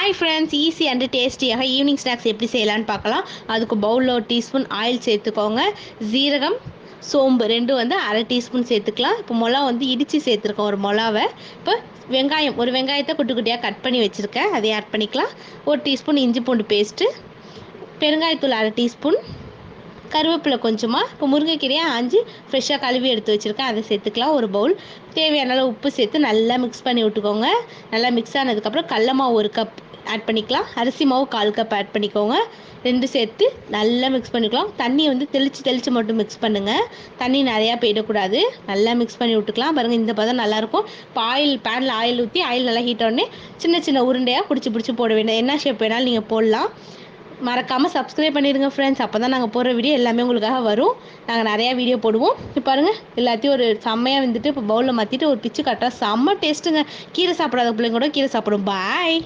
Hi friends, easy and டேஸ்டியாக evening snacks எப்படி செய்யலான்னு பார்க்கலாம். அதுக்கு பவுலில் ஒரு டீஸ்பூன் ஆயில் சேர்த்துக்கோங்க. ஜீரகம், சோம்பு ரெண்டும் வந்து அரை டீஸ்பூன் சேர்த்துக்கலாம். இப்போ மிளகா வந்து இடித்து சேர்த்துருக்கோம் ஒரு மிளகாவை. இப்போ வெங்காயம், ஒரு வெங்காயத்தை குட்டி குட்டியாக கட் பண்ணி வச்சுருக்கேன், அதை ஆட் பண்ணிக்கலாம். ஒரு டீஸ்பூன் இஞ்சி பூண்டு பேஸ்ட்டு, பெருங்காயத்தூள் அரை டீஸ்பூன், கருவேப்பிலை கொஞ்சமாக, இப்போ முருங்கைக்கீரையை ஆஞ்சி ஃப்ரெஷ்ஷாக கழுவி எடுத்து வச்சுருக்கேன், அதை சேர்த்துக்கலாம். ஒரு பவுல் தேவையான அளவு உப்பு சேர்த்து நல்லா மிக்ஸ் பண்ணி விட்டுக்கோங்க. நல்லா மிக்ஸ் ஆனதுக்கப்புறம் கடல மாவு ஒரு கப் ஆட் பண்ணிக்கலாம். அரிசி மாவு 1/4 கப் ஆட் பண்ணிக்கோங்க. ரெண்டும் சேர்த்து நல்லா மிக்ஸ் பண்ணிக்கலாம். தண்ணி வந்து தெளித்து மட்டும் மிக்ஸ் பண்ணுங்கள். தண்ணி நிறையா போயிடக்கூடாது. நல்லா மிக்ஸ் பண்ணி விட்டுக்கலாம். பாருங்கள், இந்த பதம் நல்லாயிருக்கும். இப்போ பேனில் ஆயில் ஊற்றி ஆயில் நல்லா ஹீட் ஆனே சின்ன சின்ன உருண்டையாக பிடிச்சி போட வேண்டிய, என்ன ஷேப் வேணாலும் நீங்கள் போடலாம். மறக்காமல் சப்ஸ்கிரைப் பண்ணிடுங்க ஃப்ரெண்ட்ஸ், அப்போ தான் நாங்கள் போடுற வீடியோ எல்லாமே உங்களுக்காக வரும். நாங்கள் நிறையா வீடியோ போடுவோம். இப்போ பாருங்கள், எல்லாத்தையும் ஒரு செம்மையாக வந்துட்டு இப்போ பவுலில் மாற்றிட்டு ஒரு பிச்சு கட்டுறா. செம்ம டேஸ்ட்டுங்க. கீரை சாப்பிடாத பிள்ளைங்க கூட கீரை சாப்பிடும். பாய்.